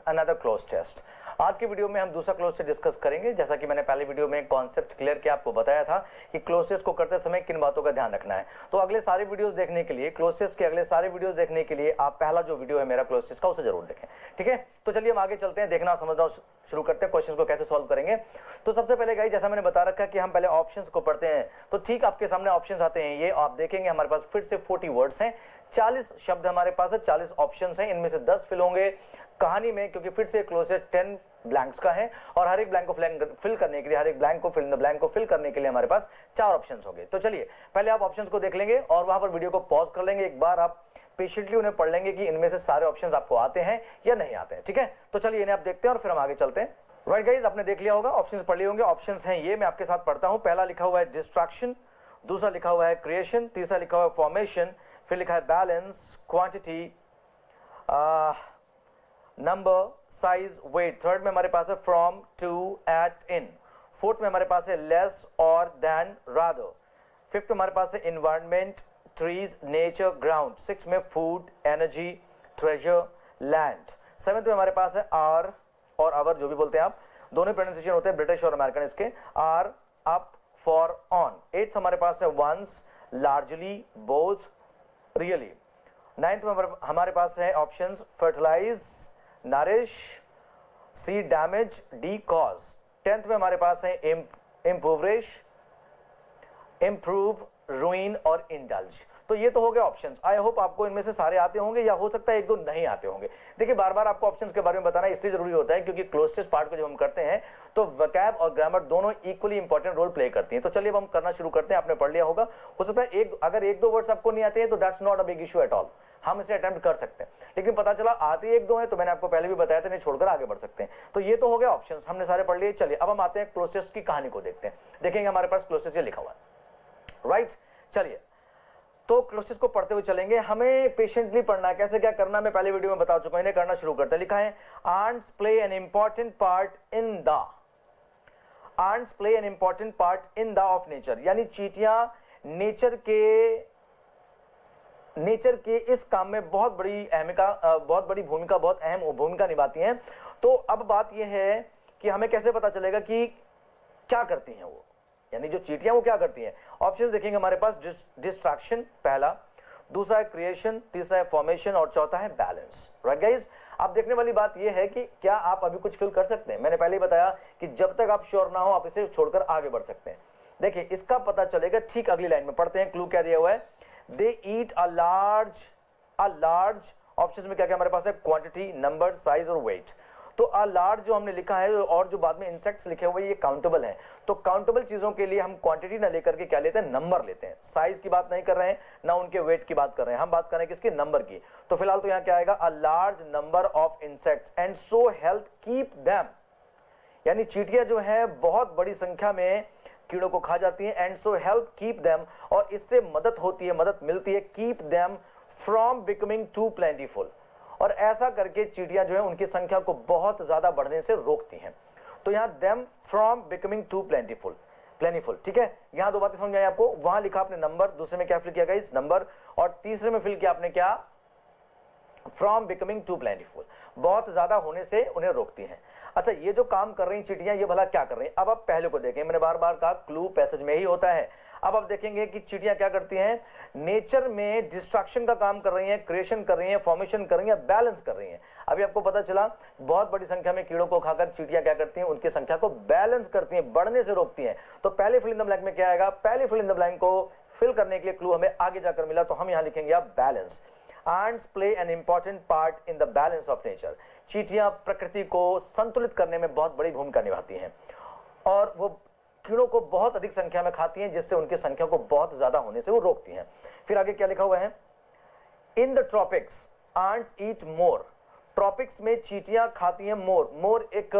Another cloze test. आज की video में हम दूसरा क्लोज टेस्ट डिस्कस करेंगे। जैसा कि मैंने पहले वीडियो में कॉन्सेप्ट क्लियर किया, आपको बताया था कि क्लोज टेस्ट को करते समय किन बातों का ध्यान रखना है। तो अगले सारे वीडियोस देखने के लिए, क्लोज टेस्ट के अगले सारे वीडियोस देखने के लिए आप पहला जो वीडियो है मेरा क्लोज टेस्ट का, उसे जरूर देखें। ठीक है, तो चलिए हम आगे चलते हैं, देखना समझना शुरू करते हैं, क्वेश्चन को कैसे सॉल्व करेंगे। तो सबसे पहले गाइस, जैसा मैंने बता रखा कि हम पहले ऑप्शंस को पढ़ते हैं। तो ठीक आपके सामने ऑप्शंस आते हैं, ये आप देखेंगे हमारे पास फिर से 40 वर्ड्स हैं, 40 शब्द हमारे पास है, 40 ऑप्शंस हैं, इनमें से 10 फिल होंगे कहानी में, क्योंकि फिर से क्लोज 10 ब्लैंक्स का है और हर एक ब्लैंक को फिल करने के लिए, हर एक ब्लैंक को फिल करने के लिए हमारे पास 4 ऑप्शंस होंगे। तो चलिए पहले आप ऑप्शंस को देख लेंगे और वहां पर वीडियो को पॉज कर लेंगे, एक बार आप पेशेंटली उन्हें पढ़ लेंगे कि इनमें से सारे ऑप्शंस आपको आते हैं या नहीं आते हैं। ठीक है, तो चलिए इन्हें आप देखते हैं और फिर हम आगे चलते हैं। राइट गाइस, आपने देख लिया होगा, ऑप्शंस पढ़ लिए होंगे। ऑप्शंस हैं ये, मैं आपके साथ पढ़ता हूं। पहला लिखा हुआ है डिस्ट्रैक्शन, दूसरा लिखा हुआ है क्रिएशन, तीसरा लिखा हुआ है फॉर्मेशन, फिर लिखा है balance, quantity, number, size, weight. Third में हमारे पास है from, to, at, in. Fourth में हमारे पास है लेस और देन, रादर। फिफ्थ में हमारे पास है environment, trees, nature, ground. Six में food, energy, treasure, land. Seventh में हमारे पास है आर और आवर, जो भी बोलते हैं आप, दोनों प्रोनाउंसिएशन होते हैं ब्रिटिश और अमेरिकन इसके, are, up, for, on. Eighth हमारे पास है once, largely, both, really. Ninth में हमारे पास है options fertilize, nourish, C, damage, D, cause. 10th में हमारे पास है इम्पोवरिश, इंप्रूव, रुइन और इंडल्ज। तो ये तो हो गए ऑप्शंस। आई होप आपको इनमें से सारे आते होंगे या हो सकता है एक दो नहीं आते होंगे। देखिए बार बार आपको ऑप्शंस के बारे में बताना इसलिए जरूरी होता है क्योंकि क्लोज टेस्ट पार्ट को जब हम करते हैं तो वोकैब और ग्रामर दोनों इक्वली इंपॉर्टेंट रोल प्ले करती हैं। तो चलिए अब हम करना शुरू करते हैं। आपने पढ़ लिया होगा, हो सकता है अगर एक दो वर्ड्स आपको नहीं आते हैं तो that's not a big issue at all, हम इसे अटेम्प्ट कर सकते हैं। लेकिन पता चला आते एक दो हैं तो मैंने आपको पहले भी बताया था, नहीं छोड़कर आगे बढ़ सकते हैं। तो ये तो हो गया ऑप्शंस, हमने सारे पढ़ लिए। चलिए अब हम आते हैं क्लोज टेस्ट की कहानी को देखते हैं। देखेंगे हमारे पास क्लोज टेस्ट लिखा हुआ है। राइट, चलिए तो क्लोज टेस्ट को पढ़ते हुए चलेंगे। हमें पेशेंटली पढ़ना है, कैसे क्या करना मैं पहले वीडियो में बता चुका हूं। इन्हें करना शुरू करते हैं। लिखा है ants play an important part in the, ants play an important part in the of nature, यानी चींटियां नेचर के इस काम में बहुत बड़ी भूमिका, बहुत अहम भूमिका निभाती हैं। तो अब बात यह है कि हमें कैसे पता चलेगा कि क्या करती हैं वो, यानी जो चींटियां वो क्या करती हैं। ऑप्शंस देखेंगे हमारे पास, डिस्ट्रैक्शन पहला, दूसरा है क्रिएशन, तीसरा है फॉर्मेशन और चौथा है बैलेंस। राइट गाइस, अब देखने वाली बात यह है कि क्या आप अभी कुछ फिल कर सकते हैं। मैंने पहले ही बताया कि जब तक आप श्योर ना हो आप इसे छोड़कर आगे बढ़ सकते हैं। देखिए इसका पता चलेगा ठीक अगली लाइन में, पढ़ते हैं। क्लू क्या दिया हुआ है, दे ईट अ लार्ज। ऑप्शंस में क्या क्या हमारे पास है, क्वांटिटी, नंबर, साइज और वेट। तो अ लार्ज जो हमने लिखा है और जो बाद में इंसेक्ट्स लिखे हुए ये काउंटेबल हैं। तो काउंटेबल चीजों के लिए हम क्वांटिटी ना लेकर के क्या लेते हैं, नंबर लेते हैं। साइज की बात नहीं कर रहे हैं, ना उनके वेट की बात कर रहे हैं, हम बात कर रहे हैं किसके, नंबर की। तो फिलहाल तो यहाँ क्या आएगा, a large number of insects and so help keep them, यानी चींटियां जो है बहुत बड़ी संख्या में कीड़ों को खा जाती हैं। And so help keep them, और इससे मदद होती है, मदद मिलती है, keep them from becoming too plentiful, और ऐसा करके चींटियां जो है उनकी संख्या को बहुत ज्यादा बढ़ने से रोकती हैं। तो यहां them from becoming too plentiful, ठीक है। यहां दो बातें समझ आई आपको, वहां लिखा आपने नंबर, दूसरे में क्या फिल किया गाइस, नंबर, और तीसरे में फिल किया आपने क्या, फ्रॉम बिकमिंग टू प्लेंटीफुल, बहुत ज्यादा होने से उन्हें रोकती हैं। अच्छा, ये जो काम कर रही चींटियां ये भला क्या कर रही हैं। अब आप पहले को देखें, मैंने बार बार कहा क्लू पैसेज में ही होता है। अब आप देखेंगे कि चींटियां क्या करती हैं, नेचर में डिस्ट्रक्शन का काम कर रही हैं, क्रिएशन कर रही हैं, फॉर्मेशन कर रही हैं, बैलेंस कर रही हैं। अभी आपको पता चला बहुत बड़ी संख्या में कीड़ों को खाकर चींटियां क्या करती हैं, उनकी संख्या को बैलेंस करती हैं, बढ़ने से रोकती हैं। तो पहले फिल इन द ब्लैंक में क्या आएगा, पहले फिल इन द ब्लैंक को फिल करने के लिए क्लू हमें आगे जाकर मिला, तो हम यहां लिखेंगे आप balance. Ants play an important part in the balance of nature. चींटियां प्रकृति को संतुलित करने में बहुत बड़ी भूमिका निभाती हैं और वो कीड़ों को बहुत अधिक संख्या में खाती हैं, जिससे उनकी संख्या को बहुत ज्यादा होने से वो रोकती हैं। फिर आगे क्या लिखा हुआ है, in the tropics ants eat more. Tropics में चींटियां खाती हैं मोर। मोर एक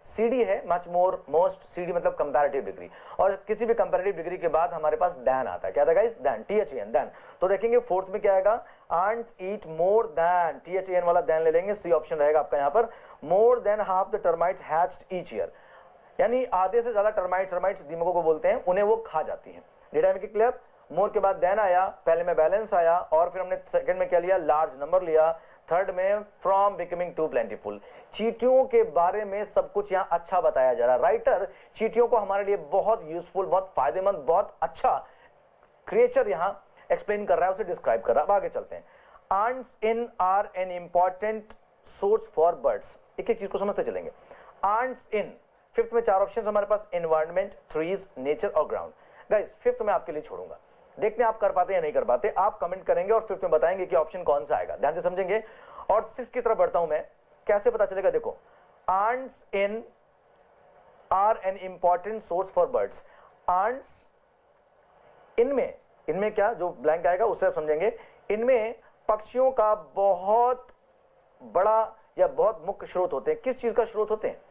सीडी है, मच मोर, मोस्ट, सीडी मतलब कंपैरेटिव डिग्री, और किसी भी कंपैरेटिव डिग्री के बाद हमारे पास दैन आता है। क्या था गाइस, दैन, THEN, दैन। तो देखेंगे फोर्थ में क्या आएगा, ants eat more than, THEN वाला दैन ले लेंगे, सी ऑप्शन रहेगा आपका यहाँ पर, more than half the termites hatched each year, यानी आधे से ज्यादा टर्माइट्स दीमकों को बोलते हैं, उन्हें वो खा जाती हैं। डेटा में क्लियर, मोर के बाद देन आया, पहले में बैलेंस आया, और फिर हमने सेकंड में क्या लिया, लार्ज नंबर लिया, थर्ड में फ्रॉम बिकमिंग टू प्लेंटीफुल। चींटियों के बारे में सब कुछ यहां अच्छा बताया जा रहा है। राइटर चींटियों को हमारे लिए बहुत यूजफुल, बहुत फायदेमंद, बहुत अच्छा क्रिएचर यहां एक्सप्लेन कर रहा है, उसे डिस्क्राइब कर रहा है। अब आगे चलते हैं। Ants in are an important source for birds. एक एक चीज को समझते चलेंगे। आंट्स इन, फिफ्थ में 4 ऑप्शन हमारे पास, एनवायरमेंट, ट्रीज, नेचर और ग्राउंड। गाइस फिफ्थ में आपके लिए छोड़ूंगा, देखते हैं आप कर पाते या नहीं कर पाते। आप कमेंट करेंगे और फिफ्थ में बताएंगे कि ऑप्शन कौन सा आएगा, ध्यान से समझेंगे। और सिक्स की तरफ बढ़ता हूं मैं, कैसे पता चलेगा? देखो, ants in are an important source for birds. Ants इनमें क्या, जो ब्लैंक आएगा उससे आप समझेंगे, इनमें पक्षियों का बहुत बड़ा या बहुत मुख्य स्रोत होते हैं। किस चीज का स्रोत होते हैं?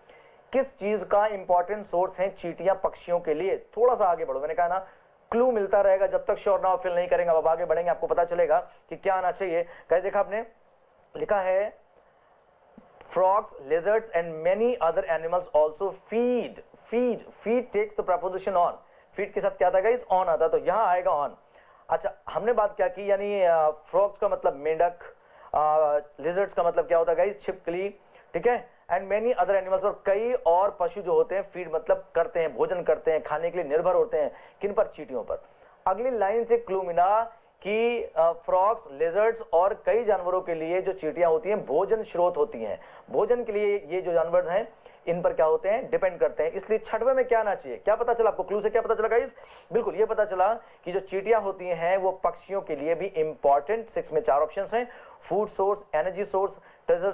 किस चीज का इंपॉर्टेंट सोर्स है चींटियां पक्षियों के लिए? थोड़ा सा आगे बढ़ो, मैंने कहा ना क्लू मिलता रहेगा जब तक श्योर ना फिल नहीं करेंगे। अब आगे बढ़ेंगे आपको पता चलेगा कि क्या आना चाहिए। कैसे देखा आपने, लिखा है frogs, lizards and many other animals also feed takes the preposition on। feed के साथ क्या आता है गाइस? on आता है, तो यहां आएगा on। अच्छा, हमने बात क्या की, यानी frogs का मतलब मेंढक, lizards का मतलब क्या होता है गाइस? छिपकली, ठीक है। एंड मेनी अदर एनिमल्स, और कई और पशु जो होते हैं, फीड मतलब करते हैं, भोजन करते हैं, खाने के लिए निर्भर होते हैं, किन पर? चींटियों पर। अगली लाइन से क्लू मिला कि फ्रॉग्स, लेजर्ड्स और कई जानवरों के लिए जो चींटियां होती हैं भोजन स्रोत होती हैं। भोजन के लिए ये जो जानवर हैं इन पर क्या होते हैं? डिपेंड करते हैं। इसलिए छठवें में क्या आना चाहिए? क्या पता चला आपको? क्लू से क्या पता चला गाइस? बिल्कुल ये पता चला कि जो चींटियां होती हैं वो पक्षियों के लिए भी इंपॉर्टेंट, 6 में 4 ऑप्शंस हैं, food source, energy source, treasure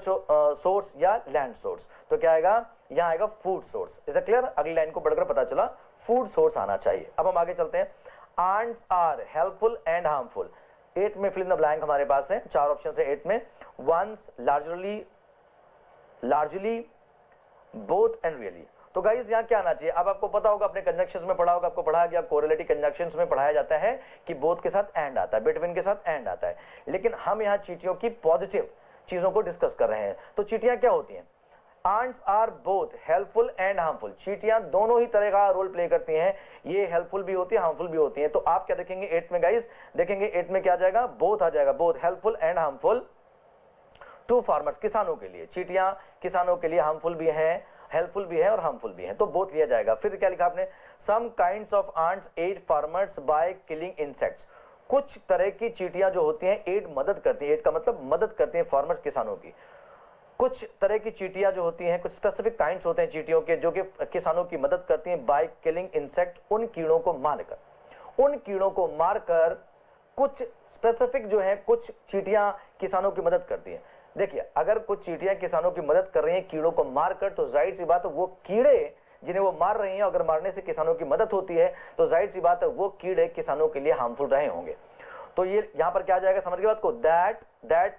source या लैंड सोर्स। तो क्या आएगा? यहां आएगा food source. Is it clear? अगली लाइन को बढ़कर पता चला फूड सोर्स आना चाहिए। अब हम आगे चलते हैं। Ants are helpful and harmful। 8 में फिल इन द ब्लैंक हमारे पास है, 4 ऑप्शन है 8 में। once, largely, both and really। तो गाइस यहाँ क्या आना चाहिए? अब आपको पता होगा, अपने कंजंक्शंस में पढ़ा होगा, आपको पढ़ाया गया कोरिलेटिव कंजंक्शंस में पढ़ाया जाता है कि बोथ के साथ एंड आता है, बिटवीन के साथ एंड आता है। लेकिन हम यहाँ चींटियों की पॉजिटिव चीजों को डिस्कस कर रहे हैं। तो चींटियां क्या होती हैं? Ants are both helpful and harmful। चींटियां दोनों ही तरह का रोल प्ले करती हैं, ये हेल्पफुल भी होती है, हार्मफुल भी होती हैं। तो आप क्या देखेंगे 8 में गाइस? देखेंगे 8 में क्या आ जाएगा? बोथ आ जाएगा, both helpful and harmful to farmers. किसानों के लिए, चींटियां किसानों के लिए हार्मफुल भी है, हेल्पफुल भी है और हार्मफुल भी है, तो बोथ लिया जाएगा। फिर क्या लिखा आपने? Some kinds of ants aid farmers by killing insects. कुछ तरह की चींटियां जो होती हैं एड मदद करती हैं, एड का मतलब मदद करती हैं फार्मर्स, किसानों की। कुछ तरह की चींटियां जो होती हैं, कुछ स्पेसिफिक काइंड्स होते हैं चींटियों के जो कि किसानों की मदद करती हैं बाय किलिंग इंसेक्ट, उन कीड़ों को मारकर कुछ स्पेसिफिक जो है कुछ चींटियां किसानों की मदद करती हैं। देखिए, अगर कुछ चींटियां किसानों की मदद कर रही हैं कीड़ों को मारकर, तो जाहिर सी बात है वो कीड़े जिन्हें वो मार रही हैं, अगर मारने से किसानों की मदद होती है तो जाहिर सी बात है वो कीड़े किसानों के लिए हार्मफुल रहे होंगे। तो ये यहां पर क्या आ जाएगा? समझ गए बात को? दैट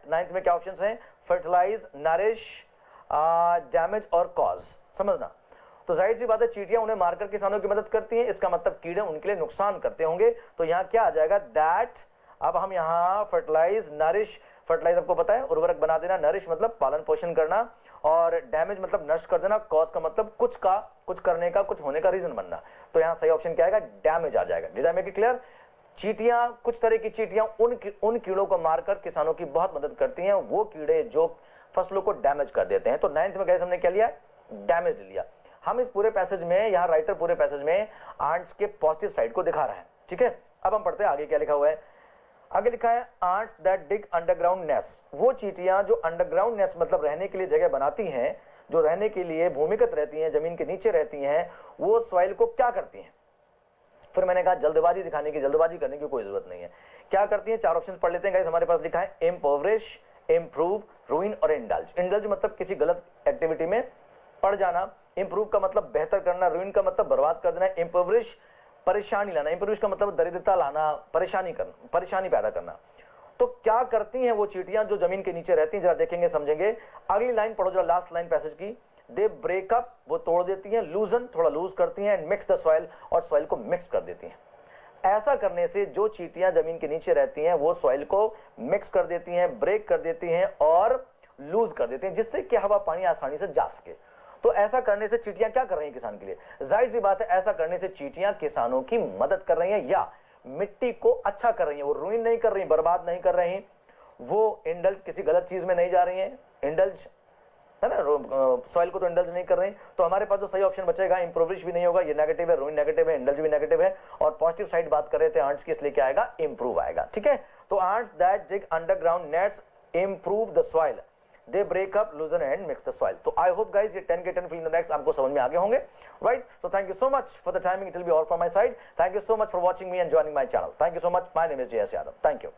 9th में क्या ऑप्शंस हैं? फर्टिलाइज, नरिश, डैमेज और कॉज। समझना, तो जाहिर सी बात है चींटियां उन्हें मारकर किसानों की मदद करती हैं, इसका मतलब कीड़े उनके लिए नुकसान करते होंगे। तो यहां क्या आ जाएगा? दैट। अब हम यहां फर्टिलाइज, नरिश, फर्टिलाइज आपको पता है उर्वरक बना देना, नरिश मतलब पालन पोषण करना, और डैमेज मतलब नष्ट कर देना, कॉज का मतलब कुछ करने का, कुछ होने का रीजन बनना। तो यहां सही ऑप्शन क्या आएगा? डैमेज आ जाएगा। Did I make it clear? चींटियां, कुछ तरह की चींटियां उन कीड़ों को मारकर किसानों की बहुत मदद करती हैं, वो कीड़े जो फसलों को डैमेज कर देते हैं। तो 9th में गैस हमने क्या लिया? डैमेज ले लिया। हम इस पूरे पैसेज में, यहां राइटर पूरे पैसेज में आंट्स के पॉजिटिव साइड को दिखा रहे हैं, ठीक है। अब हम पढ़ते हैं आगे क्या लिखा हुआ है। आगे लिखा है ants that dig underground nest. वो चींटियां जो अंडरग्राउंड नेस्ट मतलब रहने के लिए जगह बनाती हैं, जो रहने के लिए भूमिगत रहती हैं, जमीन के नीचे रहती हैं, वो सॉइल को क्या करती हैं? फिर मैंने कहा जल्दबाजी करने की कोई जरूरत नहीं है। क्या करती हैं? 4 ऑप्शन पढ़ लेते हैं गाइस। हमारे पास लिखा है इम्पोवरिश, इम्प्रूव, रूइन और इंडल्ज। इंडल्ज मतलब किसी गलत एक्टिविटी में पड़ जाना, इम्प्रूव का मतलब बेहतर करना, रूइन का मतलब बर्बाद कर देना, इम्पोवरिश परेशानी लाना, इम्पोवरिश का मतलब दरिद्रता लाना, परेशानी पैदा करना। तो क्या करती हैं वो चींटियां जो जमीन के नीचे रहती हैं? जरा देखेंगे, समझेंगे। अगली लाइन पढ़ो जरा, लास्ट लाइन पैसेज की। दे ब्रेक अप, वो तोड़ देती हैं, लूजन थोड़ा लूज करती हैं, एंड मिक्स द सॉइल, और सॉइल को मिक्स कर देती हैं। ऐसा करने से जो चींटियां जमीन के नीचे रहती हैं वो सॉइल को मिक्स कर देती हैं, ब्रेक कर देती हैं और लूज कर देती हैं, जिससे कि हवा पानी आसानी से जा सके। तो ऐसा करने से चींटियां क्या कर रही हैं किसान के लिए? जाहिर सी बात है ऐसा करने से चींटियां किसानों की मदद कर रही हैं या मिट्टी को अच्छा कर रही हैं। वो रूइन नहीं कर रही, बर्बाद नहीं कर रही, वो इंडल्ज किसी गलत चीज में नहीं जा रही हैं, इंडल्ज है ना, सॉइल को तो इंडल्ज नहीं कर रहे हैं, तो हमारे पास जो सही ऑप्शन बचेगा, इंप्रूविश भी नहीं होगा, ये नेगेटिव है, रूइन नेगेटिव है, इंडल्ज भी नेगेटिव है, और पॉजिटिव साइड बात कर रहे थे आंट्स की, इसलिए क्या आएगा, इंप्रूव आएगा। ठीक है, तो ants that dig underground nests improve the soil, they break up, loosen and mix the soil. तो आई होप गाइज ये 10 के 10 फिल इन द ब्लैंक्स आपको समझ में आगे होंगे, right. So thank you so much for the timing, it will be all from my side. Thank you so much for watching me and joining my channel. Thank you so much. My name is JS Yadav. Thank you.